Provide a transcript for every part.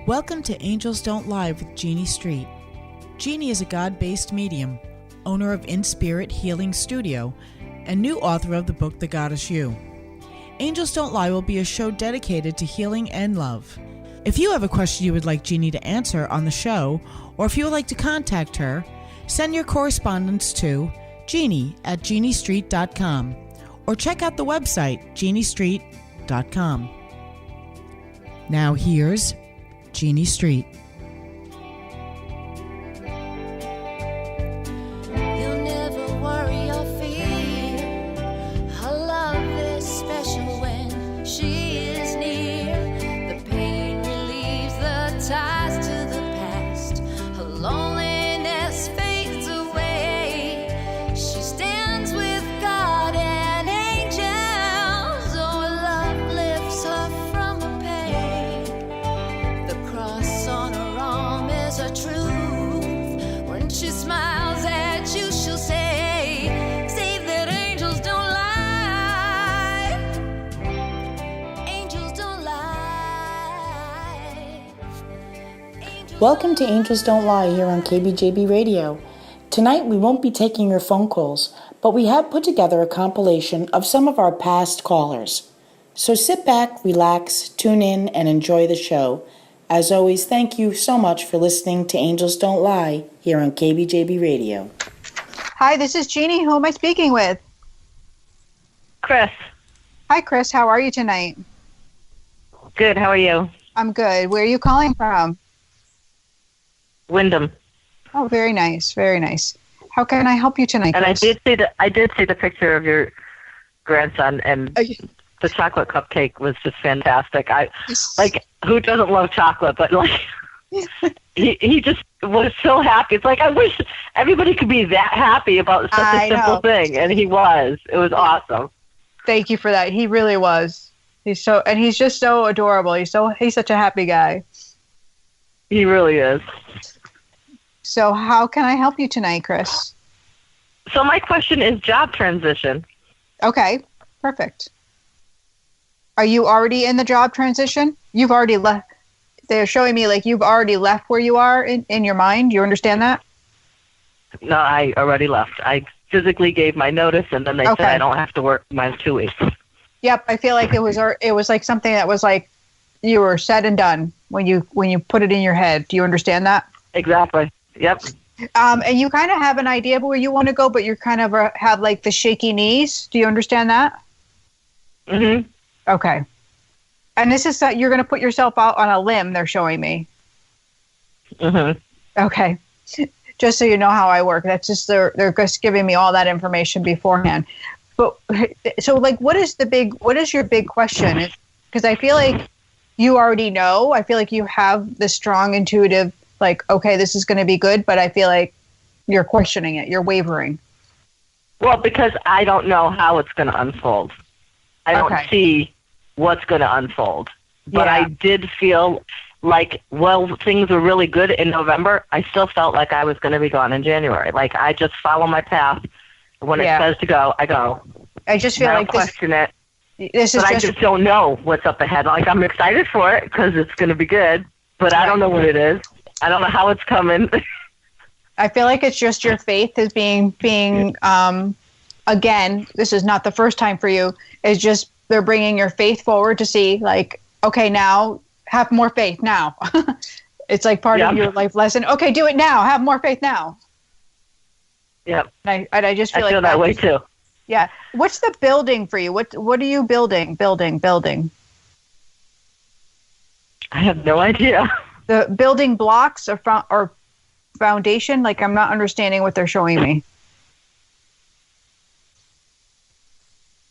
Welcome to Angels Don't Lie with Jeanne Street. Jeanne is a God-based medium, owner of In Spirit Healing Studio, and new author of the book The Goddess You. Angels Don't Lie will be a show dedicated to healing and love. If you have a question you would like Jeanne to answer on the show, or if you would like to contact her, send your correspondence to Jeanne@JeanneStreet.com or check out the website JeanneStreet.com. Now here's Jeanne Street. You'll never worry or fear. Her love is special when she is near. The pain relieves the ties to the past. Her loneliness fades away. She stands with God and angels. Oh, love lifts her from the pain. The cross on her arm is a truth. When she smiles at you, she'll say that angels don't lie. Angels don't lie. Welcome to Angels Don't Lie here on KBJB Radio. Tonight we won't be taking your phone calls, but we have put together a compilation of some of our past callers. So sit back, relax, tune in, and enjoy the show. As always, thank you so much for listening to Angels Don't Lie here on KBJB Radio. Hi, this is Jeanne. Who am I speaking with? Chris. Hi, Chris. How are you tonight? Good. How are you? I'm good. Where are you calling from? Wyndham. Oh, very nice. Very nice. How can I help you tonight, And Chris? I did see the picture of your grandson, and the chocolate cupcake was just fantastic. Who doesn't love chocolate? But he just was so happy. It's like, I wish everybody could be that happy about such a simple thing, and he was. It was awesome. Thank you for that. He really was. He's just so adorable. He's such a happy guy. He really is. So how can I help you tonight, Chris? So my question is job transition. Okay, perfect. Are you already in the job transition? You've already left. They're showing me like you've already left where you are in your mind. Do you understand that? No, I already left. I physically gave my notice, and then they said I don't have to work my 2 weeks. Yep, I feel like it was like something that was like you were said and done when you put it in your head. Do you understand that? Exactly. Yep. And you kind of have an idea of where you want to go, but you kind of have like the shaky knees. Do you understand that? Mm-hmm. Okay. And this is that you're going to put yourself out on a limb, they're showing me. Mm-hmm. Okay. Just so you know how I work. That's just they're just giving me all that information beforehand. But so like what is your big question? Because I feel like you already know. I feel like you have the strong intuitive like, okay, this is going to be good, but I feel like you're questioning it. You're wavering. Well, because I don't know how it's going to unfold. I don't see what's going to unfold. But I did feel like, things were really good in November. I still felt like I was going to be gone in January. Like, I just follow my path. When it says to go, I go. I just feel like question it. This is but I just don't know what's up ahead. Like, I'm excited for it because it's going to be good, but I don't know what it is. I don't know how it's coming. I feel like it's just your faith is being again, this is not the first time for you. It's just they're bringing your faith forward to see like, okay, now have more faith now. It's like part of your life lesson. Okay, do it now. Have more faith now. Yep. And I just feel that way too. Yeah. What's the building for you? What are you building? Building. I have no idea. The building blocks or foundation? Like, I'm not understanding what they're showing me.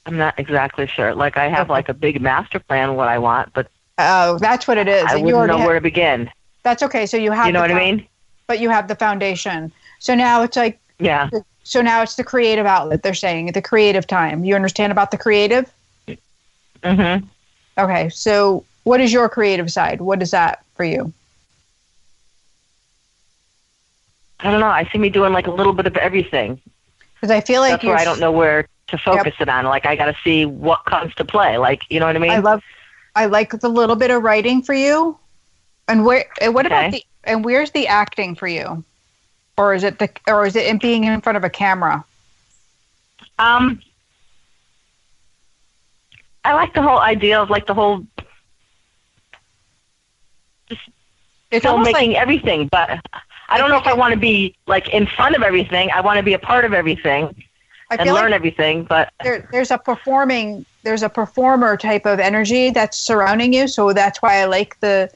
I'm not exactly sure. Like, I have like a big master plan what I want, but that's what it is. I wouldn't know where to begin. That's okay. So you have, you know what I mean? But you have the foundation. So now it's like, so now it's the creative outlet. They're saying the creative time. You understand about the creative? Mm-hmm. Okay. So what is your creative side? What is that for you? I don't know. I see me doing like a little bit of everything. Because I feel like that's where I don't know where to focus it on. Like, I got to see what comes to play. Like, you know what I mean? I like the little bit of writing for you. And what about Okay. and where's the acting for you? Or is it in being in front of a camera? I like the whole idea of like the whole It's almost filmmaking like everything, but I don't know if I want to be like in front of everything. I want to be a part of everything I and feel learn like everything, but there's a performer type of energy that's surrounding you. So that's why I like the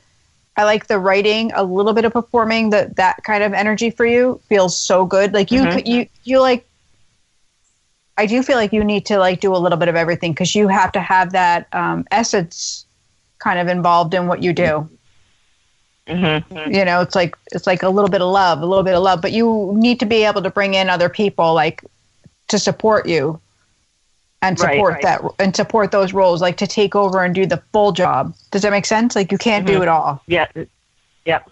writing, a little bit of performing. That kind of energy for you feels so good. Like you like. I do feel like you need to like do a little bit of everything because you have to have that essence kind of involved in what you do. You know, it's like a little bit of love, but you need to be able to bring in other people like to support you and support that and support those roles, like to take over and do the full job. Does that make sense? Like you can't do it all. Yeah. Yep.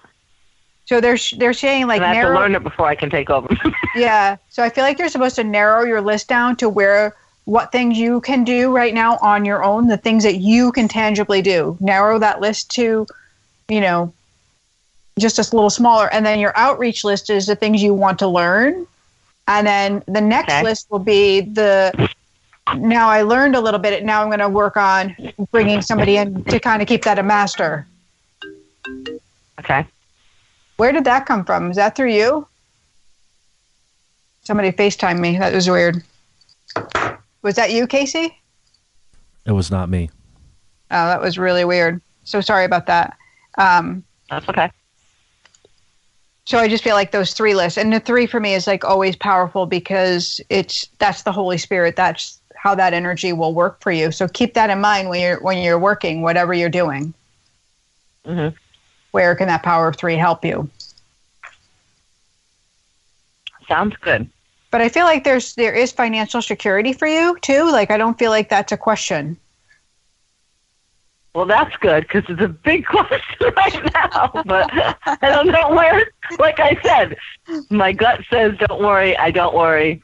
So they're saying like and I have to learn it before I can take over. Yeah. So I feel like you're supposed to narrow your list down to what things you can do right now on your own, the things that you can tangibly do. Narrow that list to, you know, just a little smaller. And then your outreach list is the things you want to learn. And then the next list will be now I learned a little bit. Now I'm going to work on bringing somebody in to kind of keep that a master. Okay. Where did that come from? Is that through you? Somebody FaceTimed me. That was weird. Was that you, Casey? It was not me. Oh, that was really weird. So sorry about that. That's okay. So I just feel like those 3 lists, and the 3 for me is like always powerful because that's the Holy Spirit. That's how that energy will work for you. So keep that in mind when you're working, whatever you're doing. Mm-hmm. Where can that power of 3 help you? Sounds good. But I feel like there is financial security for you too. Like I don't feel like that's a question. Well, that's good because it's a big question right now. But I don't know where. Like I said, my gut says don't worry. I don't worry.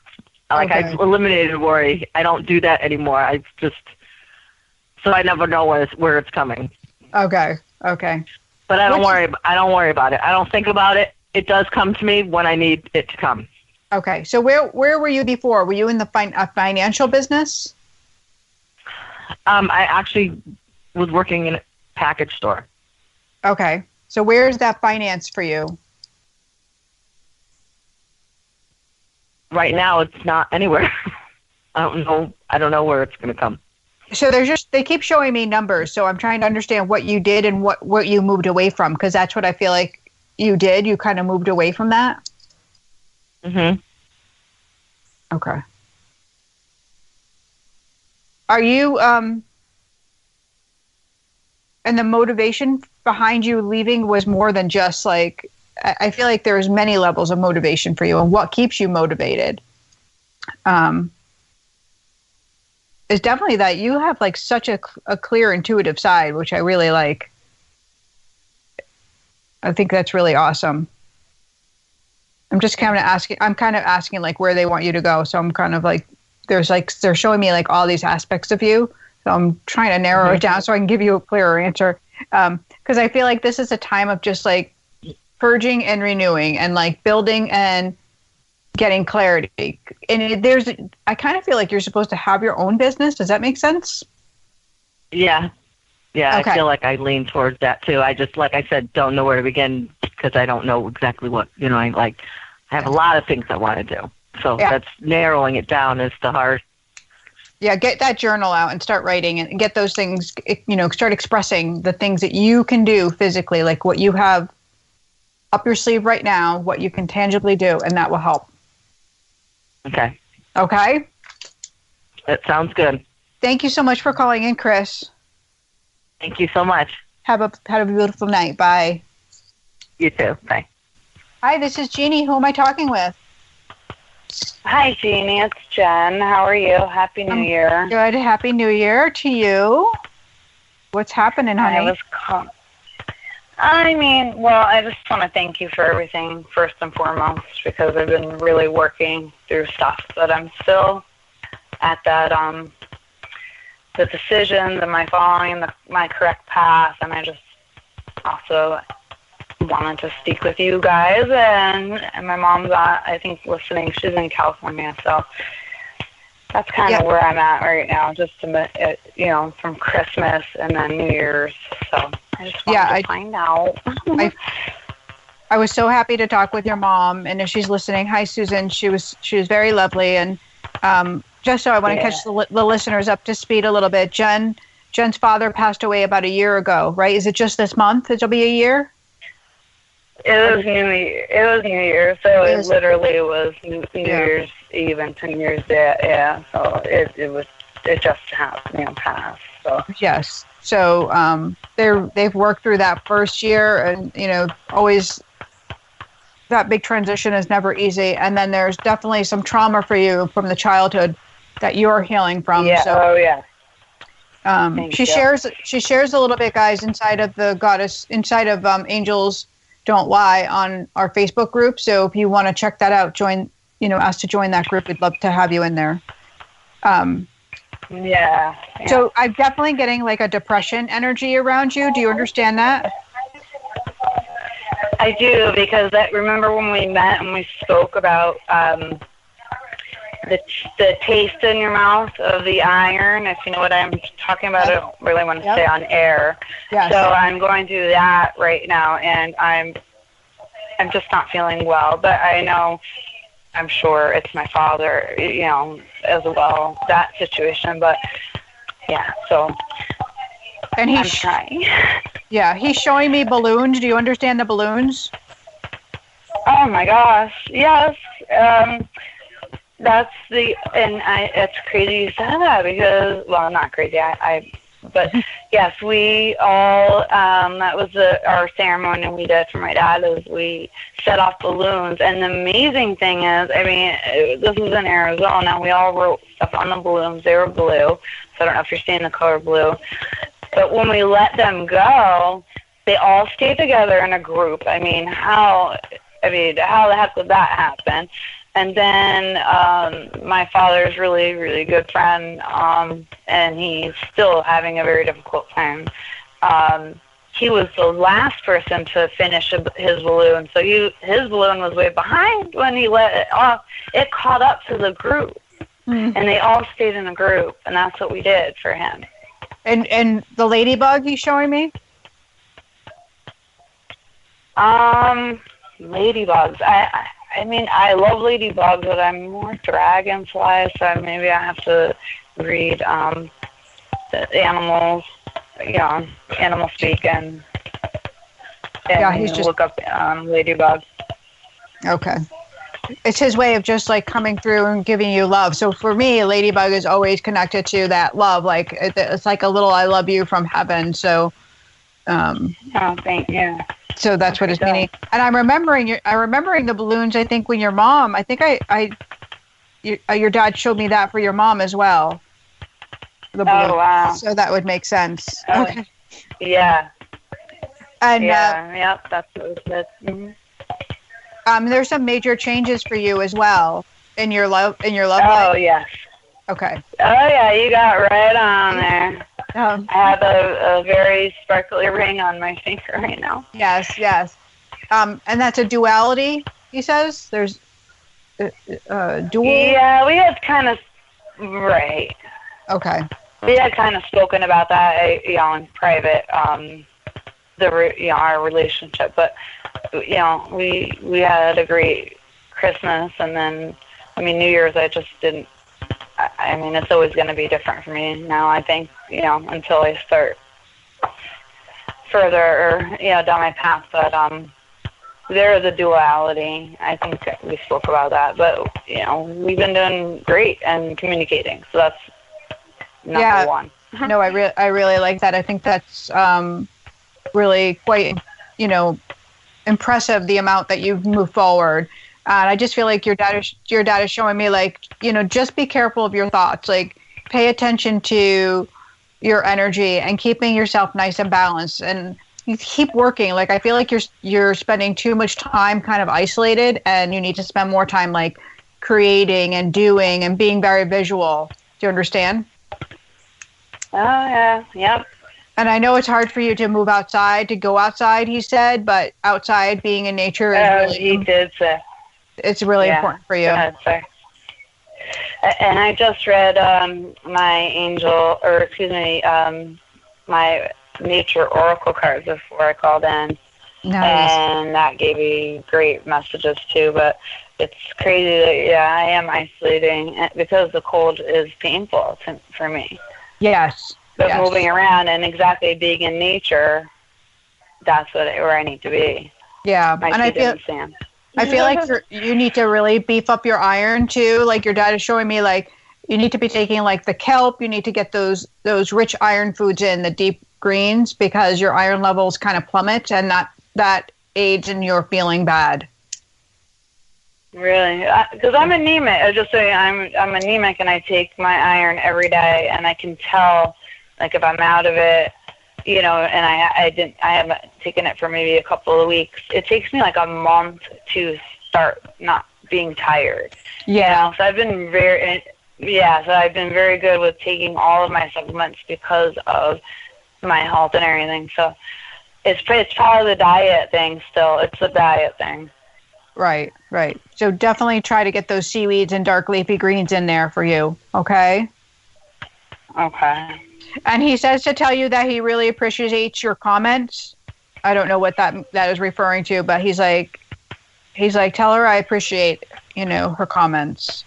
Like Okay. I've eliminated worry. I don't do that anymore. So I never know where it's coming. Okay. But I don't worry. I don't worry about it. I don't think about it. It does come to me when I need it to come. Okay. So where were you before? Were you in the financial business? I actually was working in a package store. Okay. So where is that finance for you? Right now, it's not anywhere. I don't know where it's going to come. So they keep showing me numbers. So I'm trying to understand what you did and what you moved away from, because that's what I feel like you did. You kind of moved away from that. Mm-hmm. Okay. Are you, and the motivation behind you leaving was more than just like, I feel like there's many levels of motivation for you, and what keeps you motivated is definitely that you have like such a clear intuitive side, which I really like. I think that's really awesome. I'm kind of asking like where they want you to go. So I'm kind of like, they're showing me like all these aspects of you. So I'm trying to narrow it down so I can give you a clearer answer. Because I feel like this is a time of just like purging and renewing and like building and getting clarity. And I kind of feel like you're supposed to have your own business. Does that make sense? Yeah. Yeah, Okay. I feel like I lean towards that too. I just, like I said, don't know where to begin because I don't know exactly what, I have a lot of things I want to do. So that's narrowing it down is the hard. Yeah, get that journal out and start writing and get those things, start expressing the things that you can do physically, like what you have up your sleeve right now, what you can tangibly do, and that will help. Okay. Okay? That sounds good. Thank you so much for calling in, Chris. Thank you so much. Have a beautiful night. Bye. You too. Bye. Hi, this is Jeannie. Who am I talking with? Hi, Jeannie. It's Jen. How are you? Happy New Year. Good. Happy New Year to you. What's happening, honey? I just want to thank you for everything, first and foremost, because I've been really working through stuff that I'm still at that, the decisions, am I following my correct path? And I just also wanted to speak with you guys, and my mom's I think listening. She's in California, so that's kind of where I'm at right now, just from Christmas and then New Year's. So I just wanted to find out. I was so happy to talk with your mom, and if she's listening, hi Susan. She was very lovely, and just so I want to catch the listeners up to speed a little bit. Jen's father passed away about a year ago, right? Is it just this month? It'll be a year. It was New Year. It was New Year, so it literally was New Year's Eve and New Year's Day. Yeah, so it just passed. So yes, so they've worked through that first year, and always that big transition is never easy. And then there's definitely some trauma for you from the childhood that you're healing from. Yeah. So, oh yeah. She shares a little bit, guys, inside of Angels Don't Lie on our Facebook group. So if you want to check that out, ask to join that group. We'd love to have you in there. Yeah. So I'm definitely getting like a depression energy around you. Do you understand that? I do, because remember when we met and we spoke about the taste in your mouth of the iron, if you know what I'm talking about. I don't really want to stay on air. Yes. So I'm going through that right now, and I'm just not feeling well. But I'm sure it's my father, as well, that situation. But yeah, so and I'm trying. Yeah, he's showing me balloons. Do you understand the balloons? Oh my gosh, yes. It's crazy you said that, because, well, not crazy, but yes, we all, that was our ceremony we did for my dad, is we set off balloons. And the amazing thing is, this was in Arizona, we all wrote stuff on the balloons. They were blue, so I don't know if you're seeing the color blue. But when we let them go, they all stay together in a group. How the heck would that happen? And then my father's really, really good friend, and he's still having a very difficult time. He was the last person to finish his balloon, so his balloon was way behind when he let it off. It caught up to the group, and they all stayed in a group, and that's what we did for him. And the ladybug he's showing me? Ladybugs. I love ladybugs, but I'm more dragonfly, so maybe I have to read the animals, animal speak, and he's just look up ladybug. Okay. It's his way of just like coming through and giving you love. So for me, ladybug is always connected to that love. Like it's like a little "I love you" from heaven. So, thank you. So that's what it's meaning. And I'm remembering the balloons. I think when your mom, your dad showed me that for your mom as well. The balloon. Oh wow! So that would make sense. Okay. Yeah. And yep, that's what it said. Mm-hmm. There's some major changes for you as well in your love life. Oh yes. Okay. Oh yeah, you got right on there. I have a very sparkly ring on my finger right now. Yes. And that's a duality, he says? There's dual? Yeah, we had kind of, right. Okay. We had kind of spoken about that, in private, our relationship. But, we had a great Christmas, and then, New Year's, I just didn't. It's always going to be different for me now, I think, until I start further, down my path. But there is a duality. I think we spoke about that. But, we've been doing great and communicating. So that's number one. No, I really like that. I think that's really quite, impressive, the amount that you've moved forward. And I just feel like your dad is showing me, like, just be careful of your thoughts. Like, pay attention to your energy and keeping yourself nice and balanced. And you keep working. Like, I feel like you're spending too much time kind of isolated, and you need to spend more time, like, creating and doing and being very visual. Do you understand? Oh, yeah. Yep. And I know it's hard for you to move outside, to go outside, he said, but outside being in nature is really, he did say. It's really important for you. Go ahead, sorry. And I just read my nature oracle cards before I called in. Nice. And that gave me great messages too. But it's crazy that, I am isolating because the cold is painful for me. Yes. But moving around and exactly being in nature, that's where I need to be. Yeah. My and I feel like you need to really beef up your iron too. Like your dad is showing me, like you need to be taking like the kelp. You need to get those rich iron foods in, the deep greens, because your iron levels kind of plummet, and that aids in your feeling bad. Really? Because I'm anemic. I just say I'm anemic, and I take my iron every day, and I can tell, like if I'm out of it, and I haven't taken it for maybe a couple of weeks. It takes me like a month to start not being tired. Yeah. So I've been very good with taking all of my supplements because of my health and everything. So it's part of the diet thing still. It's the diet thing. Right. So definitely try to get those seaweeds and dark leafy greens in there for you. Okay? Okay. And he says to tell you that he really appreciates your comments. I don't know what that is referring to, but he's like, tell her I appreciate, her comments.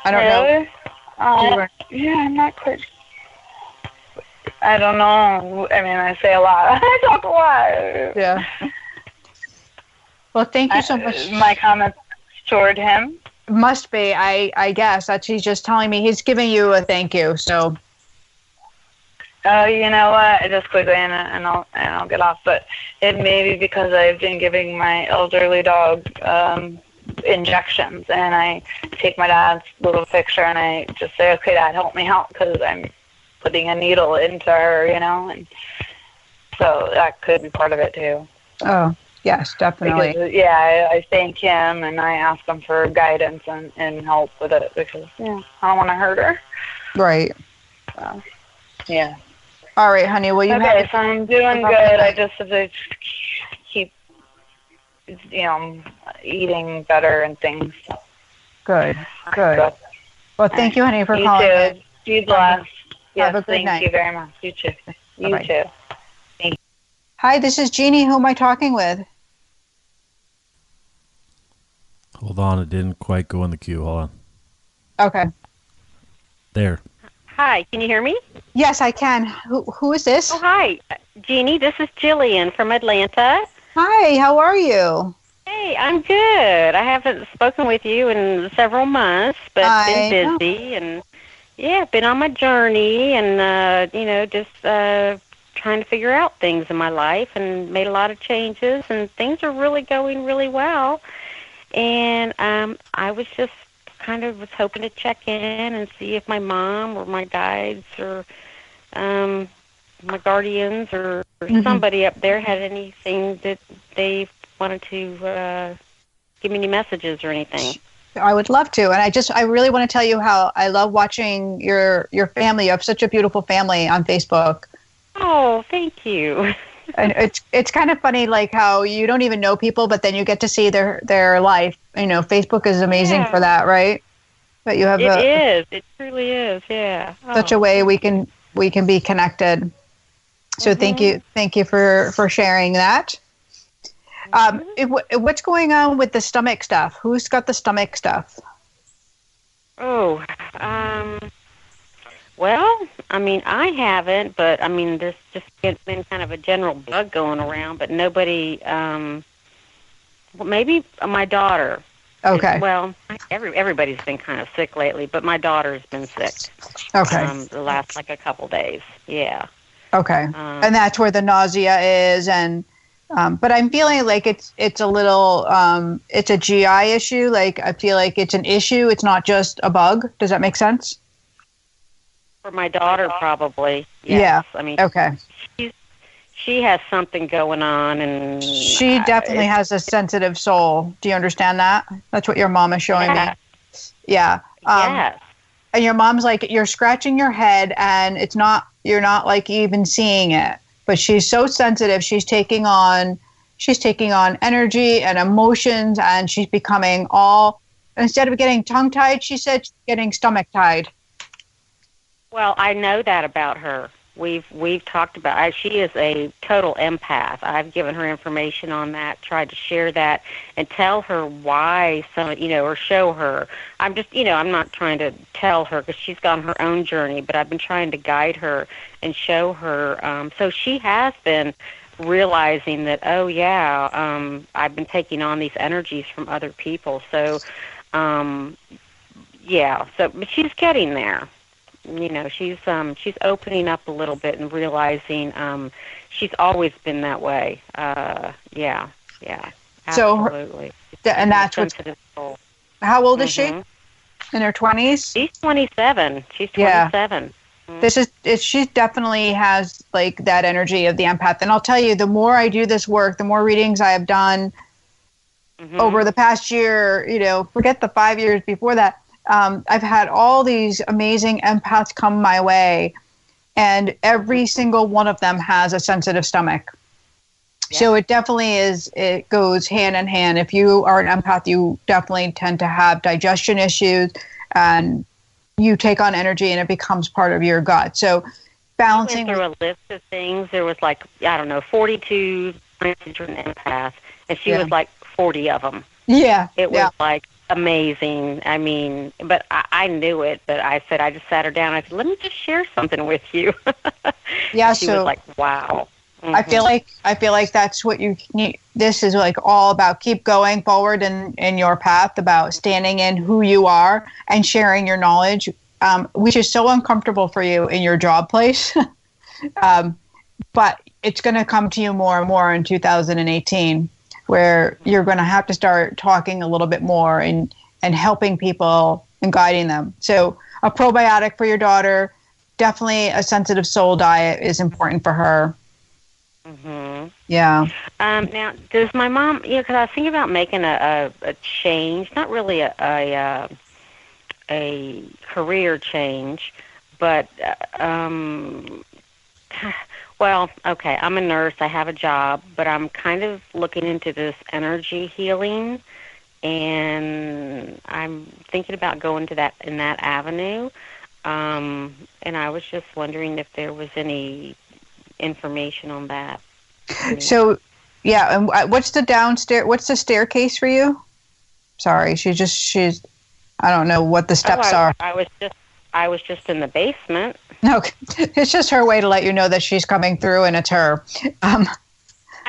I don't know. Yeah, I'm not quite. I don't know. I mean, I say a lot. I talk a lot. Yeah. Well, thank you so much. My comments toward him? Must be. I guess he's just telling me he's giving you a thank you. So. You know what? Just quickly, and I'll get off. But it may be because I've been giving my elderly dog injections, and I take my dad's little picture and I just say, "Okay, Dad, help me out," because I'm putting a needle into her, and so that could be part of it too. Oh, yes, definitely. Because, I thank him and I ask him for guidance and help with it because I don't want to hurt her. Right. So, yeah. All right, honey. Well, so I'm doing good. I just have to keep, eating better and things. Good. Well, thank you, honey, for calling. You too. Be blessed. Have a good night. Thank you very much. You too. Bye-bye. You too. Thank you. Hi, this is Jeannie. Who am I talking with? Hold on, it didn't quite go in the queue. Hold on. Okay. There. Hi, can you hear me? Yes, I can. Who is this? Oh, hi. Jeannie, this is Jillian from Atlanta. Hi, how are you? Hey, I'm good. I haven't spoken with you in several months, but been busy and, been on my journey and, just trying to figure out things in my life and made a lot of changes, and things are really going really well. And I was just was hoping to check in and see if my mom or my guides or my guardians or somebody up there had anything that they wanted to give me any messages or anything. I would love to. And I really want to tell you how I love watching your family. You have such a beautiful family on Facebook. Oh, thank you. And it's kind of funny, like how you don't even know people, but then you get to see their life. Facebook is amazing for that, right? But you have it truly is, yeah. Such a way we can be connected. So thank you for sharing that. What's going on with the stomach stuff? Who's got the stomach stuff? Oh, well, I haven't, but there's just been kind of a general bug going around, but nobody, maybe my daughter. Okay. Well, everybody's been kind of sick lately, but my daughter's been sick. Okay. The last, a couple days. Yeah. Okay. And that's where the nausea is, and but I'm feeling like it's a little it's a GI issue. Like I feel like it's an issue. It's not just a bug. Does that make sense? For my daughter, probably. Yes. Yeah. Okay. She has something going on, and she definitely has a sensitive soul. Do you understand that? That's what your mom is showing me. Yeah. Yes. And your mom's like, you're scratching your head, and it's not you're not like even seeing it. But she's so sensitive. She's taking on energy and emotions, and she's becoming all, instead of getting tongue tied, she said she's getting stomach tied. Well, I know that about her. We've talked about. She is a total empath. I've given her information on that, tried to share that, and tell her why or show her. I'm just, I'm not trying to tell her because she's gone her own journey, but I've been trying to guide her and show her. So she has been realizing that, oh yeah, I've been taking on these energies from other people. So, yeah. So, but she's getting there. She's opening up a little bit and realizing she's always been that way. Yeah, absolutely. So, and that's what's. How old is she? In her 20s? She's 27. She's 27. Yeah. She definitely has like that energy of the empath. And I'll tell you, the more I do this work, the more readings I have done over the past year, forget the 5 years before that. I've had all these amazing empaths come my way, and every single one of them has a sensitive stomach. Yeah. So it definitely it goes hand in hand. If you are an empath, you definitely tend to have digestion issues, and you take on energy and it becomes part of your gut. So balancing. We went through a list of things. There was 42 different empaths, and she was like 40 of them. Yeah. It was amazing. I mean, but I knew it, but I just sat her down. I said, let me just share something with you. Yeah. She was like, wow. I feel like that's what you need. This is like all about keep going forward in your path, about standing in who you are and sharing your knowledge, which is so uncomfortable for you in your job place. But it's going to come to you more and more in 2018. Where you're going to have to start talking a little bit more and helping people and guiding them. So a probiotic for your daughter, definitely a sensitive soul diet is important for her. Mm-hmm. Yeah. Now, does my mom, because I was thinking about making a change, not really a career change, but well, okay, I'm a nurse. I have a job, but I'm kind of looking into this energy healing, and I'm thinking about going to that in that avenue. And I was just wondering if there was any information on that. So, yeah, and what's the staircase for you? Sorry, she's I don't know what the steps are. I was just in the basement. Okay. It's just her way to let you know that she's coming through, and it's her. I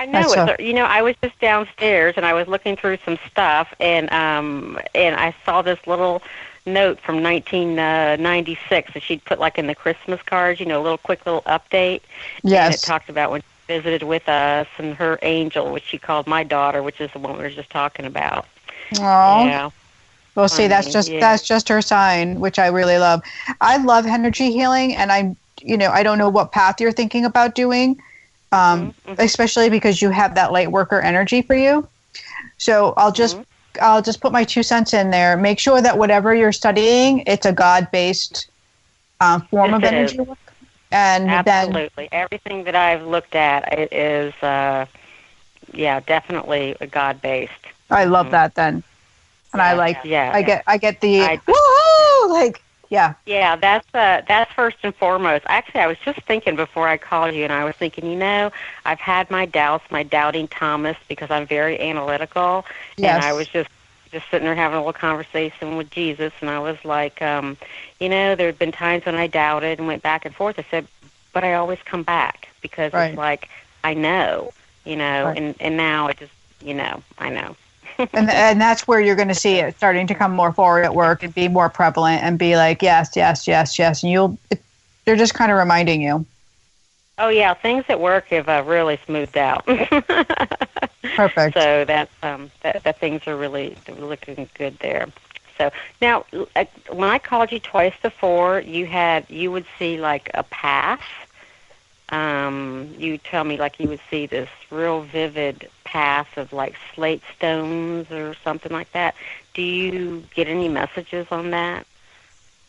know it. I was just downstairs, and I was looking through some stuff, and I saw this little note from 1996 that she'd put like in the Christmas cards, a little quick little update. Yes. And it talked about when she visited with us and her angel, which she called my daughter, which is the one we were just talking about. Oh. Yeah. Well, see, that's just her sign, which I really love. I love energy healing, and I don't know what path you're thinking about doing, especially because you have that light worker energy for you. So I'll just put my 2 cents in there. Make sure that whatever you're studying, it's a God-based form of energy work. And absolutely, everything that I've looked at, it is, definitely a God-based. I love that then. And I like, I get the woohoo, like, yeah. Yeah, that's first and foremost. Actually, I was just thinking before I called you, and I was thinking, I've had my doubts, my doubting Thomas, because I'm very analytical. Yes. And I was just sitting there having a little conversation with Jesus, and I was like, there had been times when I doubted and went back and forth. I said, but I always come back because it's like, I know, and now it just, I know. and that's where you're going to see it starting to come more forward at work and be more prevalent and be like, yes, yes, yes, yes. And they're just kind of reminding you. Oh, yeah. Things at work have really smoothed out. Perfect. So that things are really looking good there. So now, when I called you twice before, you would see like a path. You tell me like you would see this real vivid path of like slate stones or something like that. Do you get any messages on that?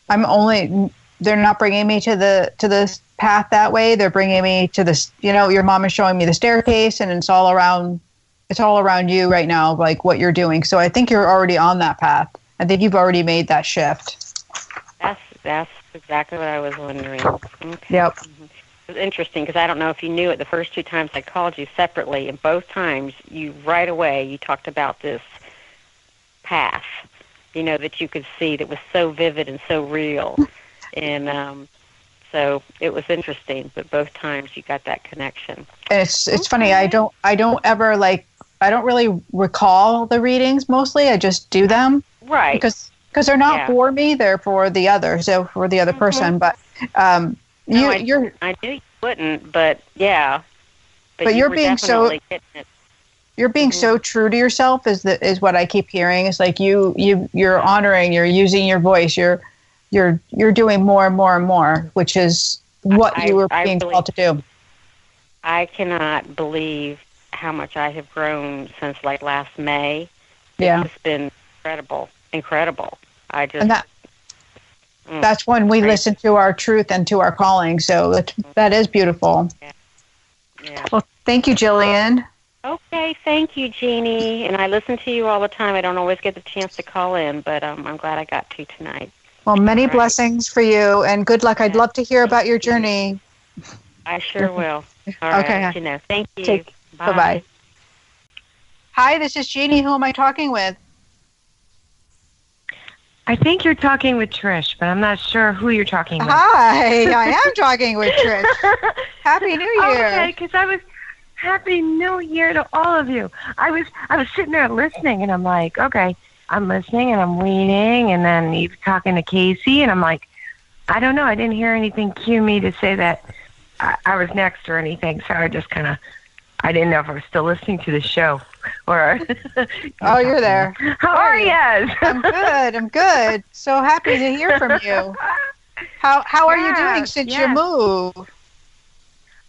I'm only they're not bringing me to the path that way. They're bringing me to this, your mom is showing me the staircase, and it's all around you right now, like what you're doing. So I think you're already on that path. I think you've already made that shift. That's exactly what I was wondering. Okay. Yep. Mm-hmm. It was interesting because I don't know if you knew it. The first 2 times I called you separately, and both times you right away you talked about this path, that you could see that was so vivid and so real, and so it was interesting. But both times you got that connection. And it's funny. I don't ever I don't really recall the readings. Mostly, I just do them. Right. Because they're not for me, they're for the other, so for the other person. But I knew you wouldn't, but yeah. But you're being so true to yourself is what I keep hearing. It's like you're honoring, you're using your voice, you're doing more and more and more, which is what you were being called to do. I cannot believe how much I have grown since last May. Yeah. It's been incredible. That's when we listen to our truth and to our calling. So that is beautiful. Yeah. Well, thank you, Jillian. Okay, thank you, Jeannie. And I listen to you all the time. I don't always get the chance to call in, but I'm glad I got to tonight. Well, many blessings for you, and good luck. I'd love to hear about your journey. I sure will. All right. Okay. Thank you. Bye-bye. Hi, this is Jeannie. Who am I talking with? I think you're talking with Trish, but I'm not sure who you're talking with. Hi, I am talking with Trish. Happy New Year. Okay, because Happy New Year to all of you. I was sitting there listening, and I'm like, okay, I'm listening, and I'm waiting, and then you're talking to Casey, and I'm like, I don't know, I didn't hear anything cue me to say that I was next or anything, so I just kind of, I didn't know if I was still listening to the show. Or oh, you're there. How are you? I'm good. So happy to hear from you. How are you doing since your move?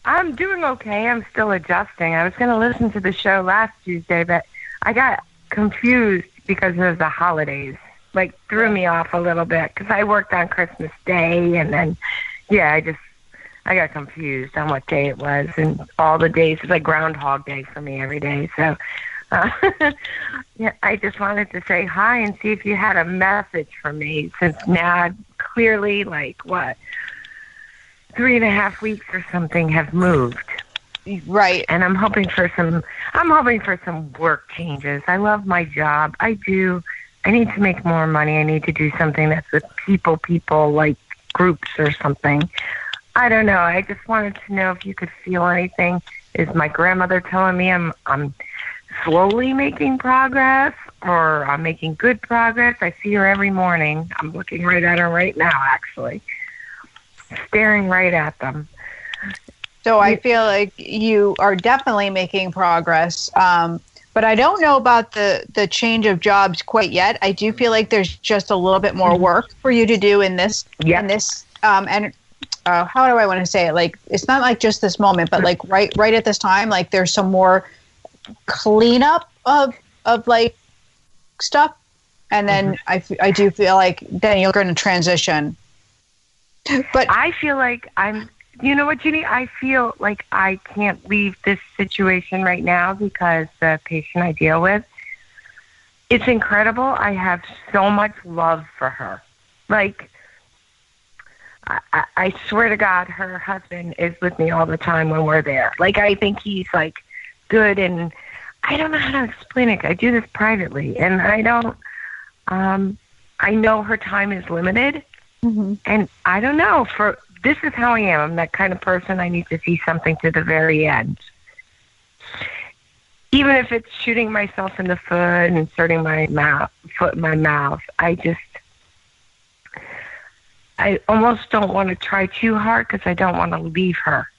I'm doing okay. I'm still adjusting. I was going to listen to the show last Tuesday, but I got confused because of the holidays. Threw me off a little bit because I worked on Christmas Day, and then I got confused on what day it was, and all the days. It's like Groundhog Day for me every day. So I just wanted to say hi and see if you had a message for me, since now clearly 3.5 weeks or something have moved. Right. And I'm hoping for some work changes. I love my job. I do. I need to make more money. I need to do something that's with people like groups or something. I don't know. I just wanted to know if you could feel anything. Is my grandmother telling me I'm slowly making progress, or I'm making good progress? I see her every morning. I'm looking right at her right now, actually. Staring right at them. So I feel like you are definitely making progress. But I don't know about the change of jobs quite yet. I do feel like there's just a little bit more work for you to do in this. Yep. How do I want to say it? It's not just this moment, but right at this time, there's some more cleanup of stuff. And then I do feel like then you're going to transition. But I feel like you know what, Jeannie? I feel like I can't leave this situation right now because the patient I deal with, it's incredible. I have so much love for her. I swear to God, her husband is with me all the time when we're there. I think he's good, and I don't know how to explain it. I do this privately, and I don't, I know her time is limited, and I don't know, this is how I am. I'm that kind of person. I need to see something to the very end. Even if it's shooting myself in the foot and inserting my foot in my mouth, I almost don't want to try too hard because I don't want to leave her.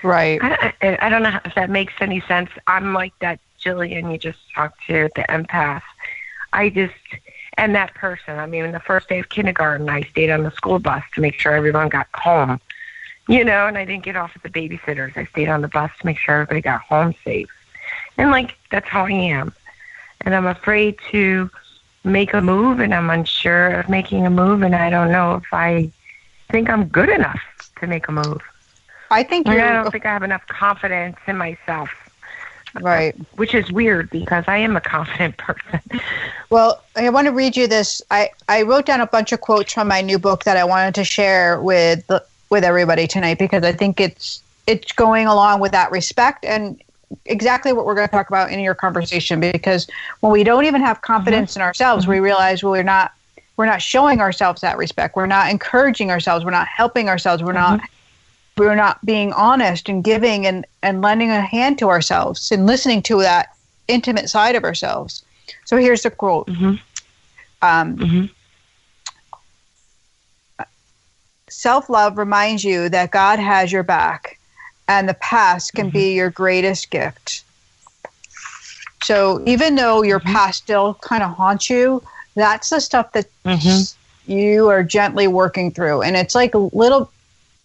Right. I don't know if that makes any sense. I'm like that Jillian you just talked to, the empath. And that person, the first day of kindergarten, I stayed on the school bus to make sure everyone got home, and I didn't get off at the babysitters. I stayed on the bus to make sure everybody got home safe. And that's how I am. And I'm afraid to make a move, and I'm unsure of making a move, and I don't know if I think I'm good enough to make a move. I think I don't think I have enough confidence in myself. Right. Which is weird because I am a confident person. Well, I want to read you this. I wrote down a bunch of quotes from my new book that I wanted to share with everybody tonight because I think it's going along with that respect and exactly what we're going to talk about in your conversation. Because when we don't even have confidence in ourselves, we realize we're not showing ourselves that respect. We're not encouraging ourselves. We're not helping ourselves. We're not being honest and giving and lending a hand to ourselves and listening to that intimate side of ourselves. So here's the quote. Self-love reminds you that God has your back and the past can be your greatest gift. So even though your past still kind of haunts you, that's the stuff that you are gently working through. And it's like a little...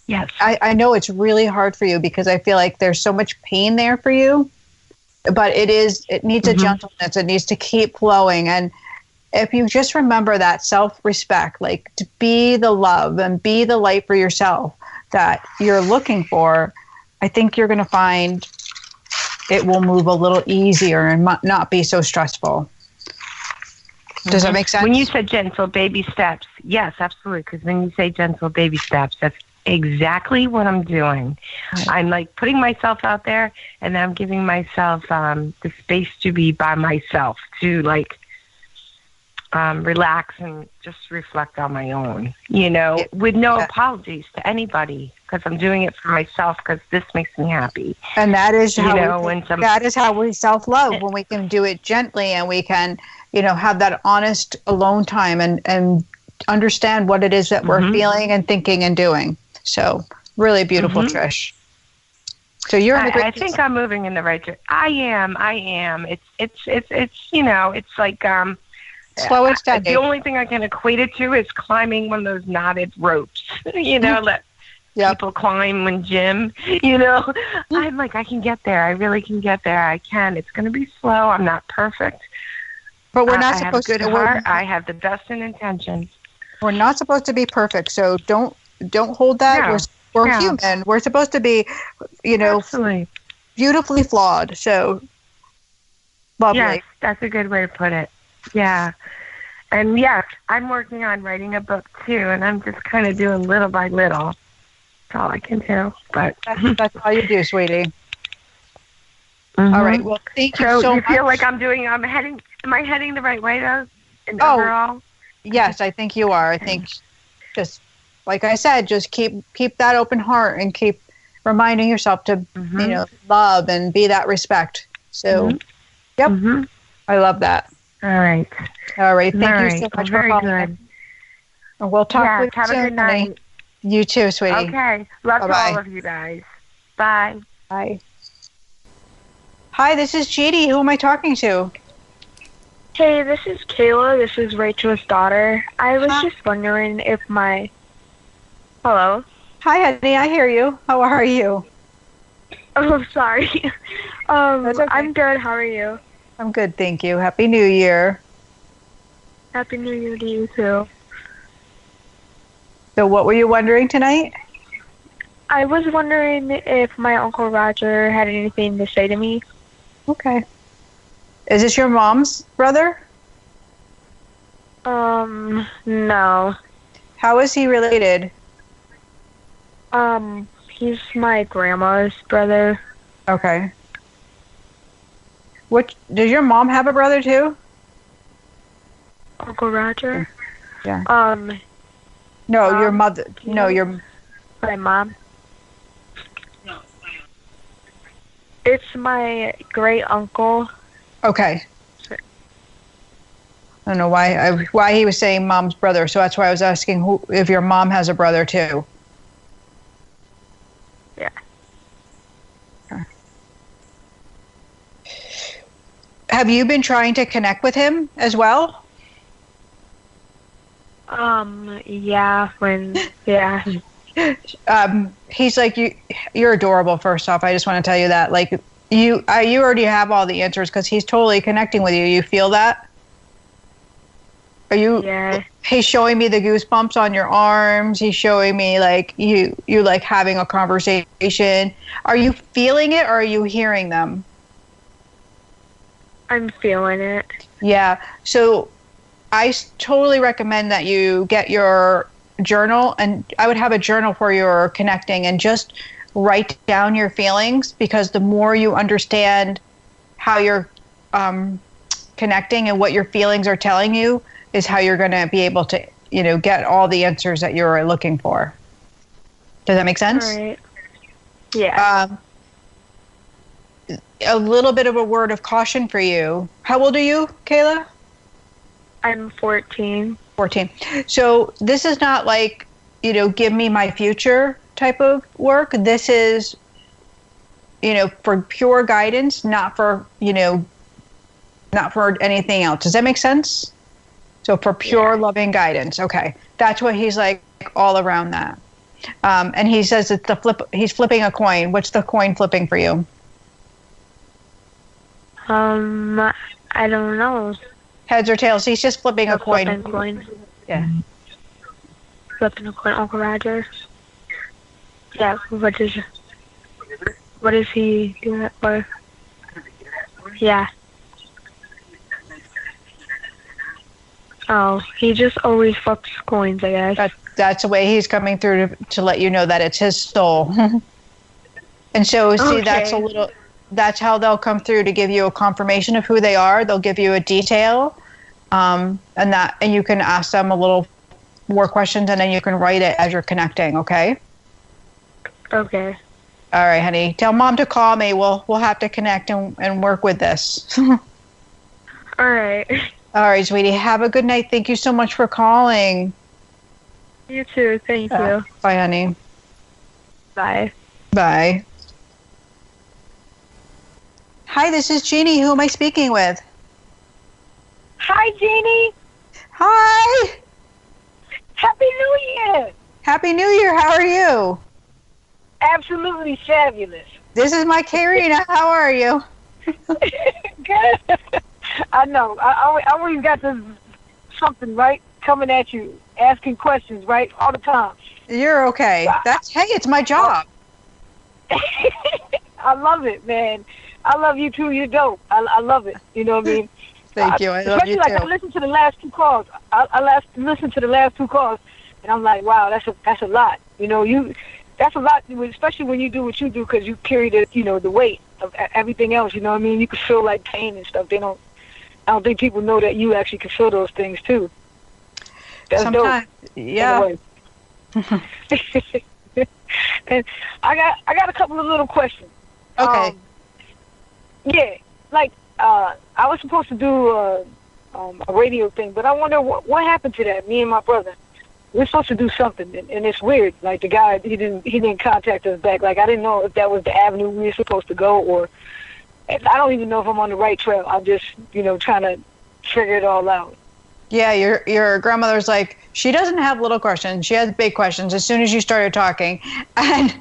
Yes. I know it's really hard for you because I feel like there's so much pain there for you, but it needs a gentleness. It needs to keep flowing. And if you just remember that self-respect, like to be the love and be the light for yourself that you're looking for, I think you're going to find it will move a little easier and not be so stressful. Does that make sense? When you said gentle baby steps, yes, absolutely. Because when you say gentle baby steps, that's exactly what I'm doing. Right. I'm like putting myself out there and then I'm giving myself the space to be by myself, to like relax and just reflect on my own, with no apologies to anybody because I'm doing it for myself because this makes me happy. And that is that is how we self-love, when we can do it gently and we can, have that honest alone time and understand what it is that we're feeling and thinking and doing. So really beautiful, Trish. So you're in a great... I think I'm moving in the right direction. I am. It's like slow and steady. The only thing I can equate it to is climbing one of those knotted ropes. That people climb in gym. I'm like, I can get there. I really can get there. I can. It's going to be slow. I'm not perfect, but we're not supposed to. I have a good heart. I have the best in intentions. We're not supposed to be perfect, so don't hold that. No. We're human. We're supposed to be, Absolutely. Beautifully flawed. So lovely. Yes, that's a good way to put it. Yeah. And yes, I'm working on writing a book too, and I'm just kind of doing little by little. That's all I can do. But that's all you do, sweetie. All right. Well, thank you so much. You feel like am I heading the right way though? Overall? Yes, I think you are. I think just like I said, just keep that open heart and keep reminding yourself to, love and be that respect. So, yep. I love that. All right. Thank you so much for calling. Good. And we'll talk with you soon. Have a good night. You too, sweetie. Okay. Love to all of you guys. Bye. Bye. Hi, this is Jeanne. Who am I talking to? Hey, this is Kayla. This is Rachel's daughter. I was just wondering if my... Hello? Hi, honey. I hear you. How are you? Oh, sorry. That's okay. I'm good. How are you? I'm good, thank you. Happy New Year. Happy New Year to you, too. So what were you wondering tonight? I was wondering if my Uncle Roger had anything to say to me. Okay. Is this your mom's brother? No. How is he related? He's my grandma's brother. Okay. Does your mom have a brother too? Uncle Roger? Yeah. No, your mother. No, my mom. It's my great uncle. Okay. I don't know why he was saying mom's brother, so that's why I was asking if your mom has a brother too. Yeah. Okay. Have you been trying to connect with him as well? Yeah. He's like you're adorable. First off, I just want to tell you that, like, you already have all the answers because he's totally connecting with you. You feel that? Are you? Yeah. He's showing me the goosebumps on your arms. He's showing me like you like having a conversation. Are you feeling it or are you hearing them? I'm feeling it. Yeah. So I totally recommend that you get your journal, and I would have a journal for your connecting and just write down your feelings, because the more you understand how you're connecting and what your feelings are telling you is how you're going to be able to, get all the answers that you're looking for. Does that make sense? All right. Yeah. A little bit of a word of caution for you. How old are you, Kayla? I'm 14. 14. So this is not like, give me my future type of work. This is, for pure guidance, not for anything else. Does that make sense? So for pure loving guidance. Okay. That's what he's like all around that. And he says it's he's flipping a coin. What's the coin flipping for you? I don't know. Heads or tails? He's just flipping a coin. Flipping coin. Yeah. Flipping a coin, Uncle Roger. Yeah, what is he doing that for? Yeah. Oh, he just always flips coins, I guess. That's the way he's coming through to let you know that it's his soul. And so, see, Okay. that's how they'll come through to give you a confirmation of who they are. They'll give you a detail, and you can ask them a little more questions, and then you can write it as you're connecting, okay? Okay. All right, honey. Tell Mom to call me. We'll have to connect and work with this. All right. All right, sweetie. Have a good night. Thank you so much for calling. You too. Thank you. Bye, honey. Bye. Bye. Hi, this is Jeannie. Who am I speaking with? Hi, Jeannie. Hi. Happy New Year. Happy New Year. How are you? Absolutely fabulous. This is my Karina. How are you? Good. I know. I always got this something, right, coming at you, asking questions, right, all the time. You're okay. Hey, it's my job. I love it, man. I love you too. You're dope. I love it. You know what I mean? Thank you. I love you too. Especially like I listened to the last two calls. I listened to the last two calls, and I'm like, wow, that's a lot. That's a lot, especially when you do what you do, because you carry the weight of everything else. You know what I mean? You can feel like pain and stuff. I don't think people know that you actually can feel those things too. That's sometimes, dope. yeah. And I got a couple of little questions. Okay. Yeah, like I was supposed to do a radio thing, but I wonder what happened to that. Me and my brother, we're supposed to do something, and it's weird. Like the guy, he didn't contact us back. Like I didn't know if that was the avenue we were supposed to go, or I don't even know if I'm on the right trail. I'm just trying to figure it all out. Yeah, your grandmother's like, she doesn't have little questions. She has big questions as soon as you started talking. And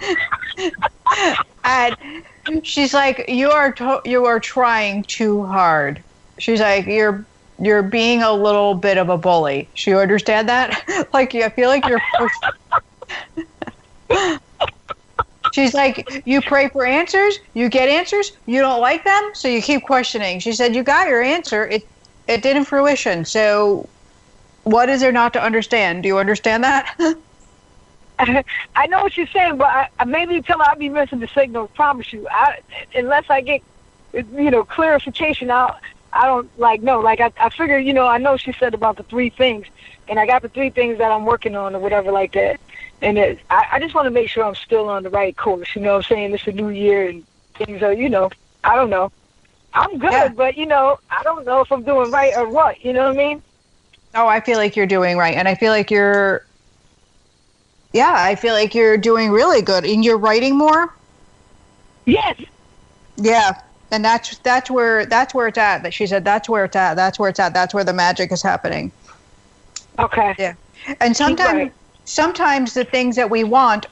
she's like, you are trying too hard. She's like, you're being a little bit of a bully. Do you understand that? Like, I feel like you're She's like, you pray for answers, you get answers, you don't like them, so you keep questioning. She said, you got your answer. It didn't fruition. So what is there not to understand? Do you understand that? I know what you're saying, but maybe until I be missing the signal, promise you. Unless I get, clarification, I don't know. Like I figure, I know she said about the 3 things, and I got the 3 things that I'm working on or whatever like that. And I just want to make sure I'm still on the right course. You know what I'm saying? It's a new year and things are, I don't know. I'm good, but, I don't know if I'm doing right or what. You know what I mean? Oh, I feel like you're doing right. And I feel like you're doing really good. And you're writing more? Yes. Yeah. And that's where it's at. That she said that's where it's at. That's where it's at. That's where the magic is happening. Okay. Yeah. And sometimes the things that we want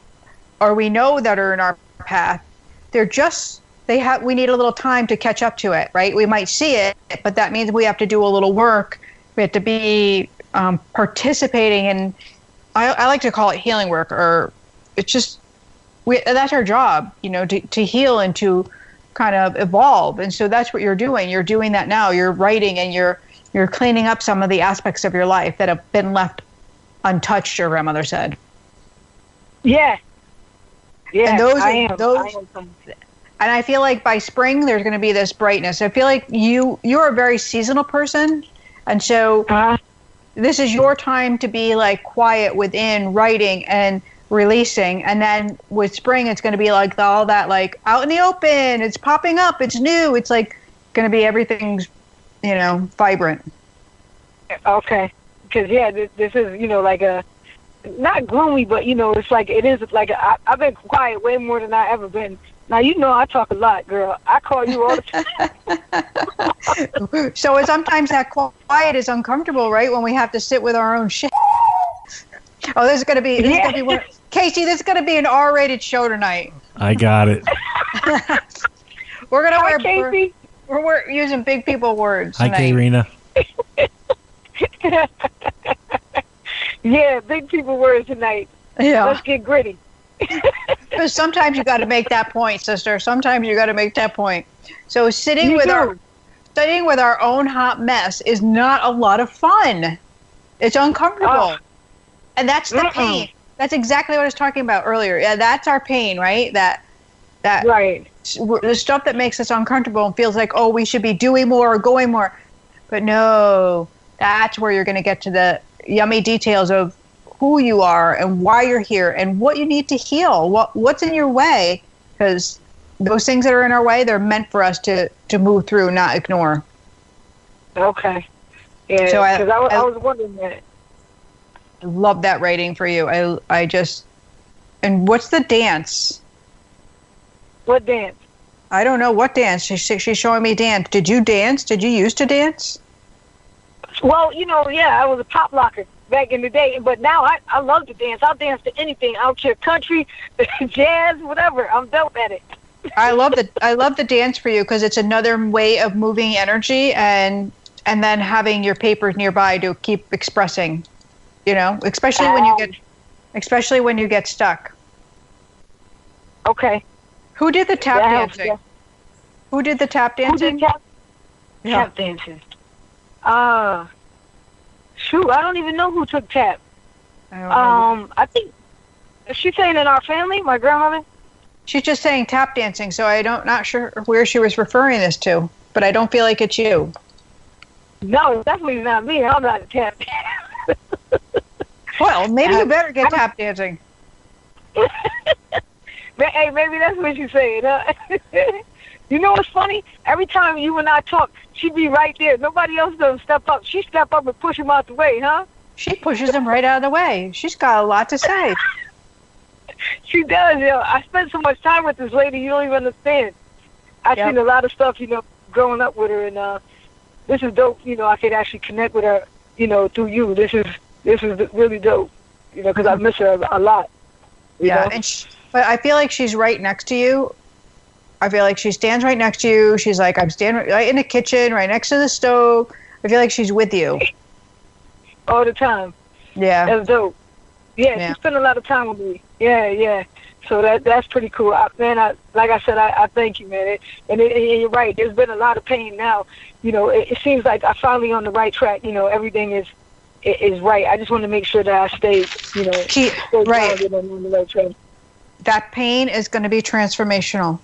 or we know that are in our path, we need a little time to catch up to it, right? We might see it, but that means we have to do a little work. We have to be participating in, I like to call it healing work, or it's just, that's our job, to heal and to kind of evolve. And so that's what you're doing. You're doing that now. You're writing and you're cleaning up some of the aspects of your life that have been left untouched, your grandmother said. Yeah. Yeah, and I am. And I feel like by spring, there's going to be this brightness. I feel like you're a very seasonal person. And so this is your time to be like quiet within, writing and releasing. And then with spring, it's going to be like all that, like out in the open, it's popping up, it's new. It's like going to be everything's, vibrant. Okay. Because, this is, like a, not gloomy, but, it's like, it is like, I've been quiet way more than I ever been. Now, I talk a lot, girl. I call you all the time. So sometimes that quiet is uncomfortable, right? When we have to sit with our own shit. Oh, this is going to be Casey, this is going to be an R-rated show tonight. I got it. We're going to we're using big people words tonight. Hi, Karina. Yeah, big people words tonight. Yeah. Let's get gritty. Because sometimes you got to make that point, sister. Sometimes you got to make that point. So sitting with our own hot mess is not a lot of fun. It's uncomfortable. And that's the pain. That's exactly what I was talking about earlier. Yeah, that's our pain, right? That right. The stuff that makes us uncomfortable and feels like, oh, we should be doing more or going more. But no, that's where you're going to get to the yummy details of who you are and why you're here and what you need to heal, what's in your way, because those things that are in our way, they're meant for us to move through, not ignore. Okay. Yeah, so because I was wondering that. I love that writing for you. I just, and what's the dance? What dance? I don't know what dance. She's showing me dance. Did you dance? Did you used to dance? Well, I was a pop locker back in the day, but now I love to dance. I'll dance to anything. I don't care, country, jazz, whatever. I'm dope at it. I love the dance for you because it's another way of moving energy and then having your papers nearby to keep expressing. Especially when you get stuck. Okay. Who did the tap dancing? Yeah. Who did the tap dancing? Tap dancing. Shoot, I don't even know who took tap. I think, is she saying in our family, my grandmother? She's just saying tap dancing, so not sure where she was referring this to, but I don't feel like it's you. No, definitely not me. I'm not a tap dancer. Well, maybe you better get tap dancing. Hey, maybe that's what she's saying, huh? You know what's funny? Every time you and I talk, she'd be right there. Nobody else doesn't step up. She step up and push him out the way, huh? She pushes him right out of the way. She's got a lot to say. She does, I spent so much time with this lady, you don't even understand. I've seen a lot of stuff, growing up with her, and this is dope. I could actually connect with her, through you. This is really dope, because I miss her a lot. You know? But I feel like she's right next to you. I feel like she stands right next to you. She's like, I'm standing right in the kitchen, right next to the stove. I feel like she's with you. All the time. Yeah. That's dope. Yeah, she spent a lot of time with me. Yeah. So that's pretty cool. Like I said, I thank you, man. And you're right. There's been a lot of pain now. It seems like I'm finally on the right track. Everything is right. I just want to make sure that I stay, right. on the right track. That pain is going to be transformational.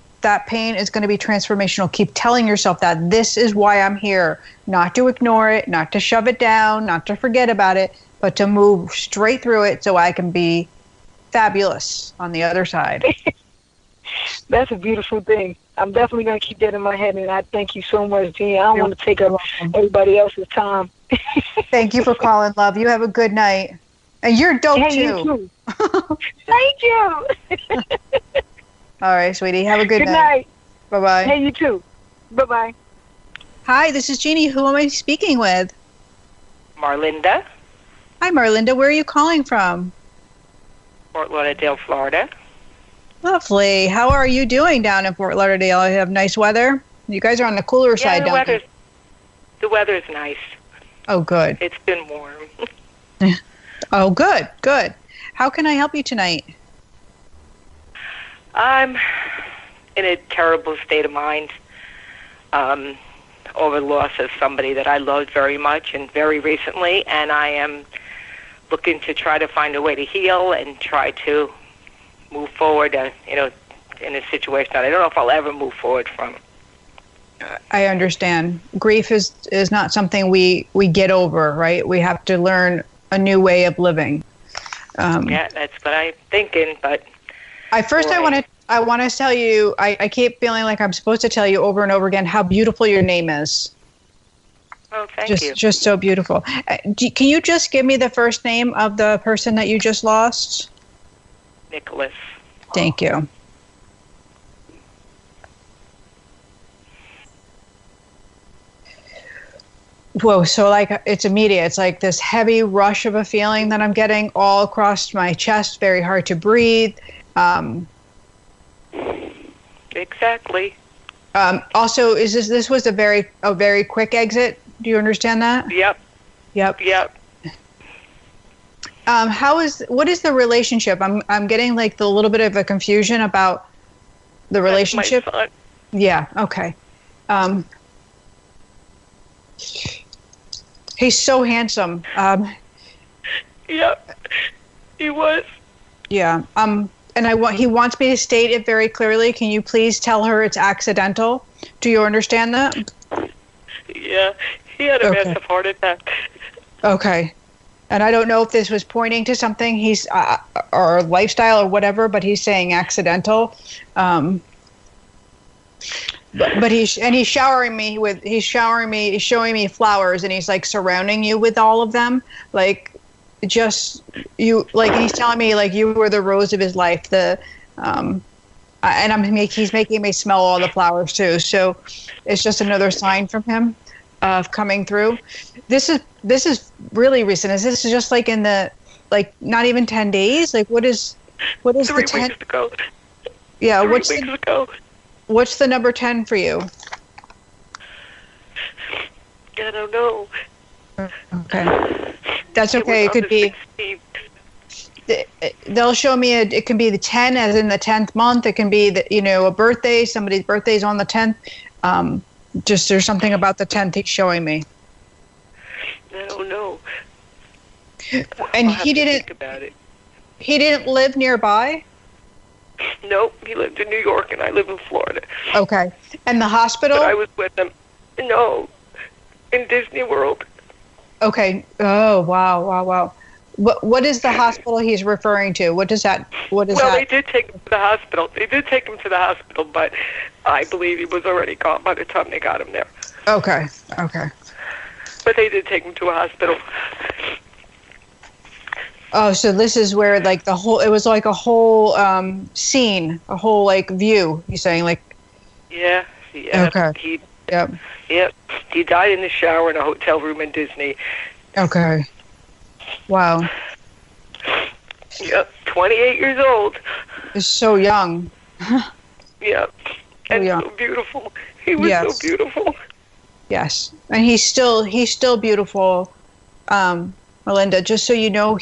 Keep telling yourself that this is why I'm here. Not to ignore it, not to shove it down, not to forget about it, but to move straight through it so I can be fabulous on the other side. That's a beautiful thing. I'm definitely going to keep that in my head, and I thank you so much, Jeanne. I don't want to take up everybody else's time. Thank you for calling, love. You have a good night. And you're dope, too. You too. Thank you. All right, sweetie. Have a good night. Good night. Bye-bye. Hey, you too. Bye-bye. Hi, this is Jeannie. Who am I speaking with? Marlinda. Hi, Marlinda. Where are you calling from? Fort Lauderdale, Florida. Lovely. How are you doing down in Fort Lauderdale? You have nice weather? You guys are on the cooler side down there. The weather's nice. Oh, good. It's been warm. Oh, good, good. How can I help you tonight? I'm in a terrible state of mind over the loss of somebody that I loved very much and very recently, and I am looking to try to find a way to heal and try to move forward, in a situation that I don't know if I'll ever move forward from. I understand. Grief is not something we get over, right? We have to learn a new way of living. Yeah, that's what I'm thinking, but... I want to tell you, I keep feeling like I'm supposed to tell you over and over again how beautiful your name is. Oh, thank you. Just so beautiful. Can you just give me the first name of the person that you just lost? Nicholas. Thank you. Whoa, so like it's immediate. It's like this heavy rush of a feeling that I'm getting all across my chest, very hard to breathe. Exactly. Also, this was a very quick exit? Do you understand that? Yep. What is the relationship? I'm getting like the little bit of a confusion about the relationship. That's my son. Yeah. Okay. He's so handsome. Yep. He was. Yeah. And he wants me to state it very clearly. Can you please tell her it's accidental? Do you understand that? Yeah. He had a massive heart attack. Okay. And I don't know if this was pointing to something or lifestyle or whatever, but he's saying accidental. But he's showing me flowers, and he's like surrounding you with all of them, like just you, like he's telling me like you were the rose of his life. He's making me smell all the flowers too. So it's just another sign from him of coming through. This is really recent. Is this just like in the not even 10 days? Like what is 3 the 10? weeks ago? Yeah, 3 weeks ago. What's the number 10 for you? I don't know. Okay. That's okay. It could be. 16th. They'll show me it can be the 10 as in the 10th month. It can be a birthday. Somebody's birthday's on the 10th. Just there's something about the 10th he's showing me. I don't know. And he didn't think about it. He didn't live nearby? Nope, he lived in New York and I live in Florida. Okay. And the hospital? But I was with him. No, in Disney World. Okay. Oh, wow. What is the hospital he's referring to? What is that? Well, they did take him to the hospital. But I believe he was already gone by the time they got him there. Okay. But they did take him to a hospital. Oh, so this is where it was like a whole scene, a whole view. You're saying Yeah. Okay. Yep. He died in the shower in a hotel room in Disney. Okay. Wow. Yep. 28 years old. He's so young. Yep. And so beautiful. He was so beautiful. Yes. And he's still beautiful, Melinda. Just so you know,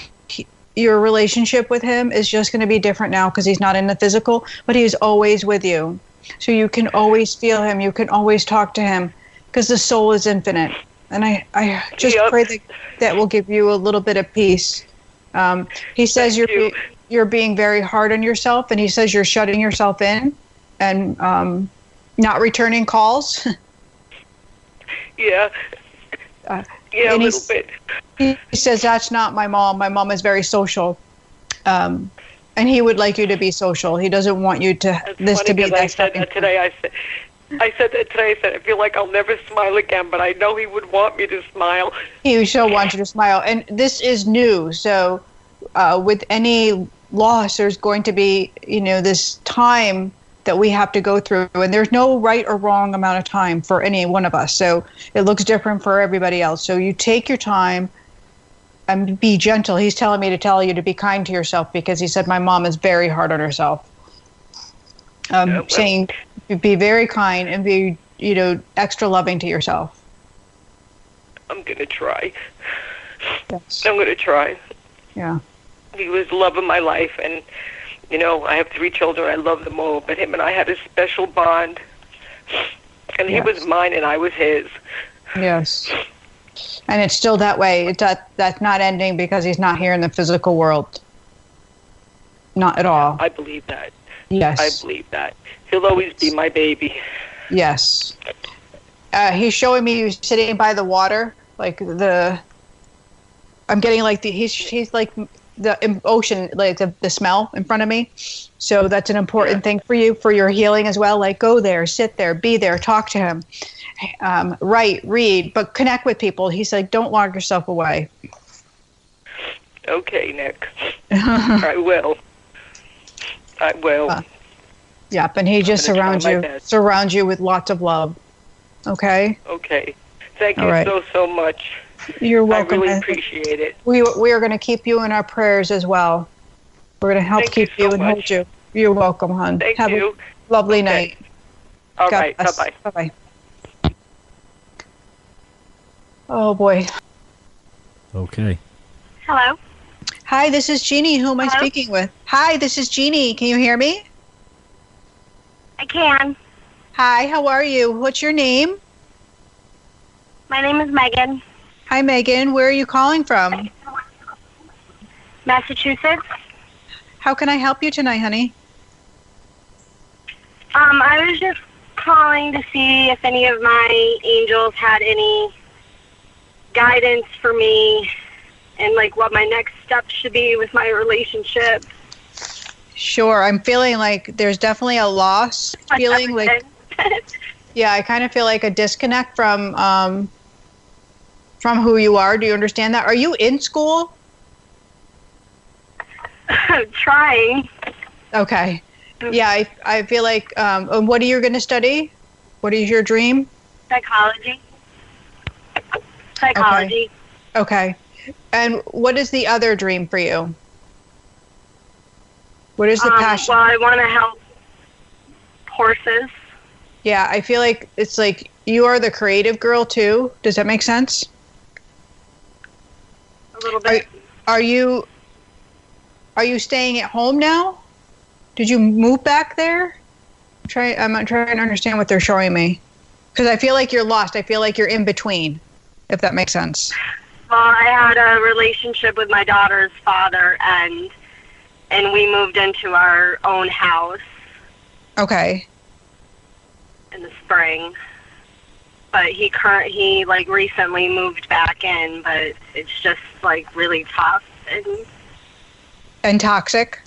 your relationship with him is just going to be different now because he's not in the physical, but he's always with you. So you can always feel him. You can always talk to him because the soul is infinite. And I just pray that will give you a little bit of peace. He says you're being very hard on yourself, and he says you're shutting yourself in and not returning calls. Yeah. A little bit. He says, that's not my mom. My mom is very social. And he would like you to be social. He doesn't want you to be that. I said that today. I said that today. I said, I feel like I'll never smile again, but I know he would want me to smile. He sure wants you to smile. And this is new. So with any loss, there's going to be, this time that we have to go through, and there's no right or wrong amount of time for any one of us. So it looks different for everybody else. So you take your time and be gentle. He's telling me to tell you to be kind to yourself because he said my mom is very hard on herself. Saying be very kind and be, extra loving to yourself. I'm going to try. Yes. I'm going to try. Yeah. He was the love of my life, and, you know, I have 3 children. I love them all, but him and I had a special bond, and he was mine and I was his. Yes. And it's still that way. That's not ending because he's not here in the physical world. Not at all. I believe that. Yes. I believe that. He'll always be my baby. Yes. He's showing me you sitting by the water, like I'm getting like he's like the ocean, like the smell in front of me. So that's an important thing for you, for your healing as well. Like go there, sit there, be there, talk to him, write, read, but connect with people. He's like, don't lock yourself away. Okay, Nick. I will. Yep, and he just surrounds you with lots of love. Okay? Okay. Thank you so much. You're welcome. I really appreciate it. We are going to keep you in our prayers as well. We're going to help keep you and hold you. You're welcome, hon. Have a lovely night. All right. Bye-bye. Bye-bye. Oh, boy. Okay. Hello. Hi, this is Jeannie. Who am I speaking with? Hi, this is Jeannie. Can you hear me? I can. Hi, how are you? What's your name? My name is Megan. Hi, Megan. Where are you calling from? Massachusetts. How can I help you tonight, honey? I was just calling to see if any of my angels had any guidance for me and like what my next steps should be with my relationship. Sure. I'm feeling like there's definitely a loss. Feeling like, yeah, I kind of feel like a disconnect from who you are. Do you understand that? Are you in school? Trying. Okay. Yeah, I feel like, what are you going to study? What is your dream? Psychology. Okay. And what is the other dream for you? What is the passion? Well, I want to help horses. Yeah, I feel like it's like you are the creative girl too. Does that make sense? A little bit. Are you staying at home now? Did you move back there? I'm trying to understand what they're showing me. Because I feel like you're lost. I feel like you're in between, if that makes sense. Well, I had a relationship with my daughter's father, and we moved into our own house. Okay. In the spring. But he like recently moved back in, but it's just like really tough and toxic.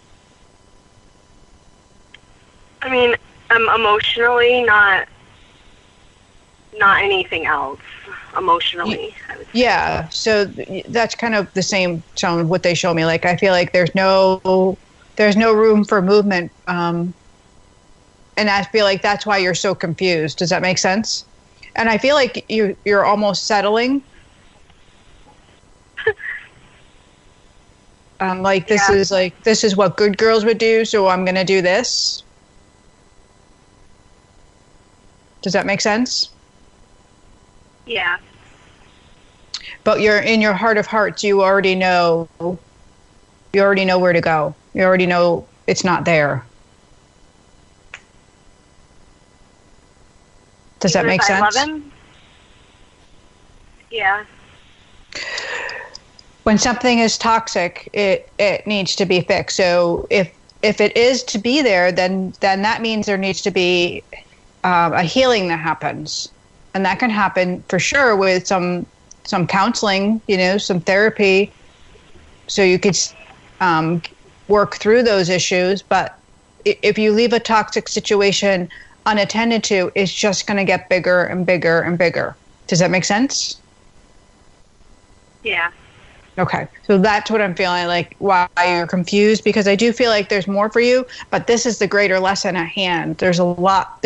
I mean, emotionally, not anything else. Emotionally, I would say. Yeah. So that's kind of the same tone of what they show me. Like I feel like there's no room for movement, and I feel like that's why you're so confused. Does that make sense? And I feel like you're almost settling. Like this is what good girls would do, so I'm going to do this. Does that make sense? Yeah. But you're in your heart of hearts, you already know where to go. You already know it's not there. Does that make sense? I love him? Yeah. When something is toxic, it needs to be fixed. So if it is to be there, then that means there needs to be a healing that happens, and that can happen for sure with some counseling, some therapy, so you could work through those issues. But if you leave a toxic situation unattended to, it's just going to get bigger and bigger and bigger. Does that make sense? Yeah. Okay. So that's what I'm feeling like, why you're confused, because I do feel like there's more for you, but this is the greater lesson at hand. There's a lot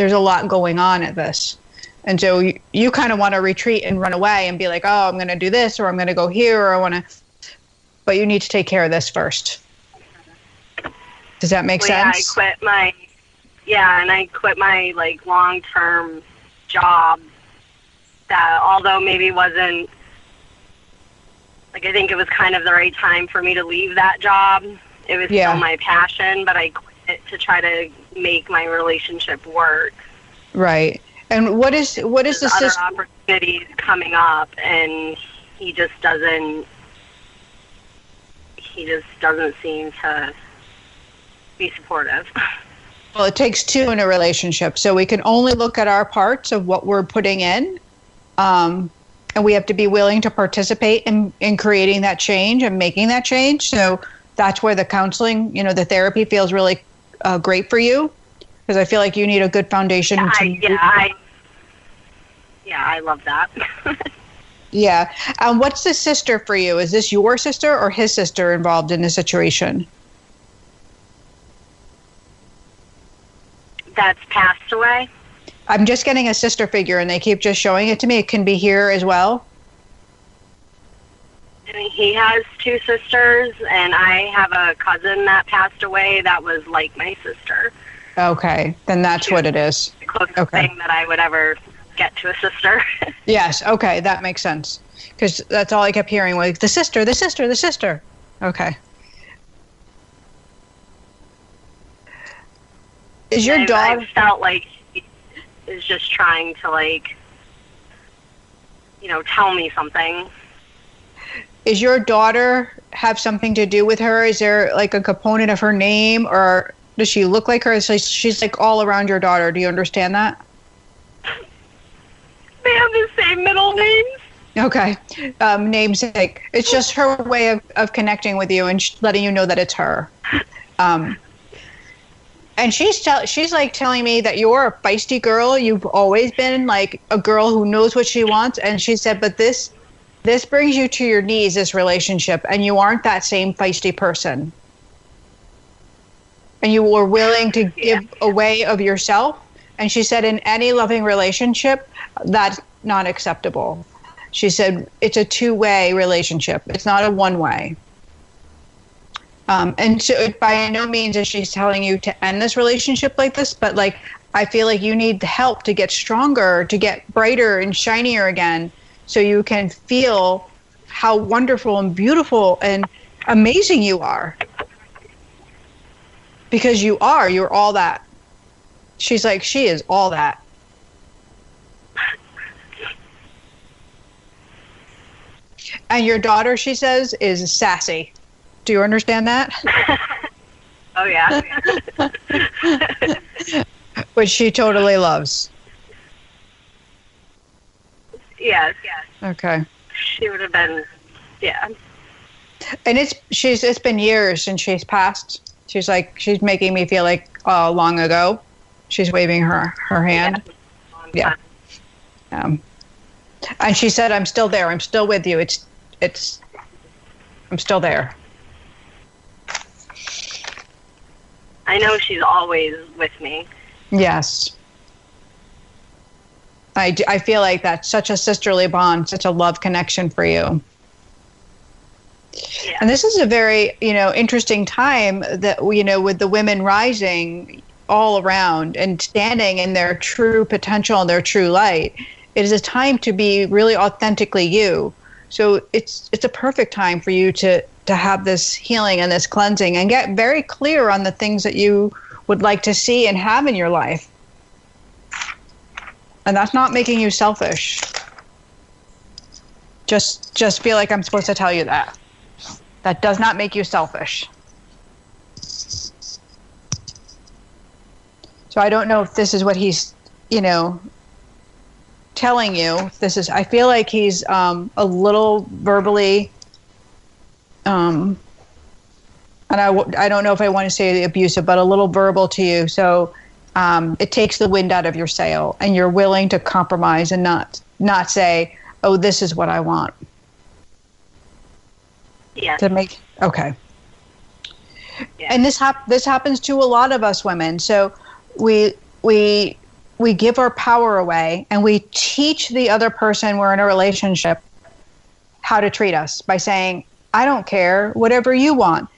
going on at this. And so you kind of want to retreat and run away and be like, oh, I'm going to do this, or I'm going to go here, or but you need to take care of this first. Does that make sense? I quit my long-term job that, although maybe wasn't like, I think it was kind of the right time for me to leave that job. It was still my passion, but I quit to try to make my relationship work. Right. And what is the other opportunities coming up, and he just doesn't seem to be supportive. Well, it takes two in a relationship, so we can only look at our parts of what we're putting in, and we have to be willing to participate in creating that change and making that change. So that's where the counseling, the therapy feels really great for you, because I feel like you need a good foundation. I love that. Yeah. What's the sister for you? Is this your sister or his sister involved in the situation? That's passed away. I'm just getting a sister figure, and they keep just showing it to me. It can be here as well. I mean, he has two sisters, and I have a cousin that passed away that was like my sister. Okay, then that's what it is. The closest thing that I would ever get to a sister. Yes, okay, that makes sense. Because that's all I kept hearing, like, the sister, the sister, the sister. Okay. Is your daughter... I felt like he is just trying to, like, tell me something. Is your daughter have something to do with her? Is there, like, a component of her name, or does she look like her? She's like all around your daughter. Do you understand that? They have the same middle names. Okay. Namesake. It's just her way of connecting with you and letting you know that it's her. And she's like telling me that you're a feisty girl. You've always been like a girl who knows what she wants. And she said, but this brings you to your knees, this relationship, and you aren't that same feisty person. And you were willing to give away of yourself. And she said, in any loving relationship, that's not acceptable. She said, it's a two-way relationship. It's not a one-way. And so by no means is she telling you to end this relationship like this, but like, I feel like you need help to get stronger, to get brighter and shinier again, so you can feel how wonderful and beautiful and amazing you are. Because you're all that. She's like, she is all that. And your daughter, she says, is sassy. Do you understand that? Oh, yeah. Which she totally loves. Yes. Okay. She would have been, yeah. And it's been years since she's passed. She's making me feel like long ago. She's waving her hand. Yeah. And she said, I'm still there. I'm still with you. I'm still there. I know she's always with me. Yes. I feel like that's such a sisterly bond, such a love connection for you. Yeah. And this is a very, interesting time that, with the women rising all around and standing in their true potential and their true light. It is a time to be really authentically you. So it's a perfect time for you to have this healing and this cleansing and get very clear on the things that you would like to see and have in your life. And that's not making you selfish. Just feel like I'm supposed to tell you that. That does not make you selfish. So I don't know if this is what he's, telling you. I feel like he's a little verbally, and I don't know if I want to say abusive, but a little verbal to you. So it takes the wind out of your sail, and you're willing to compromise and not say, oh, this is what I want. Yeah. Okay. Yeah. And this happens to a lot of us women. So we give our power away, and we teach the other person we're in a relationship how to treat us by saying, I don't care, whatever you want.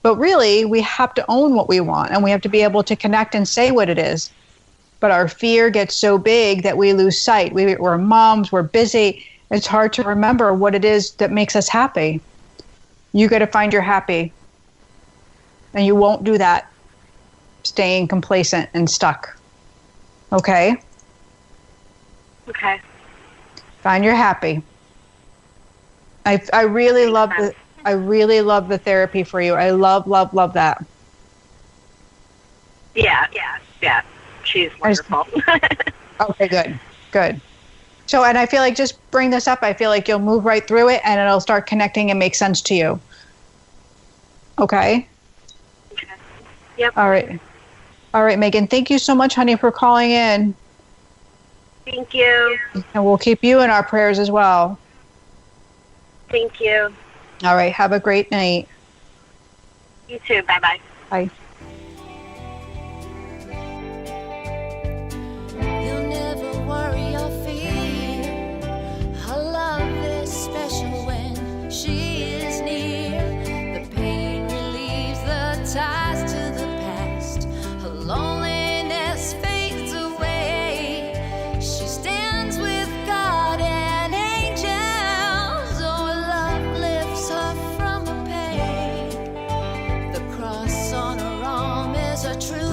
But really, we have to own what we want, and we have to be able to connect and say what it is. But our fear gets so big that we lose sight. We're moms, we're busy, It's hard to remember what it is that makes us happy. You got to find your happy. And you won't do that staying complacent and stuck. Okay? Okay. Find your happy. I really love the therapy for you. I love that. Yeah. She's wonderful. Okay, good. So, and I feel like just bring this up. I feel like you'll move right through it and it'll start connecting and make sense to you. Okay? Yep. All right, Megan. Thank you so much, honey, for calling in. Thank you. And we'll keep you in our prayers as well. Thank you. All right. Have a great night. You too. Bye-bye. Bye. You'll never worry or fear. Her love is special when she is near. The pain relieves the ties to the past. Her loneliness fades away. She stands with God and angels. Oh, love lifts her from the pain. The cross on her arm is a true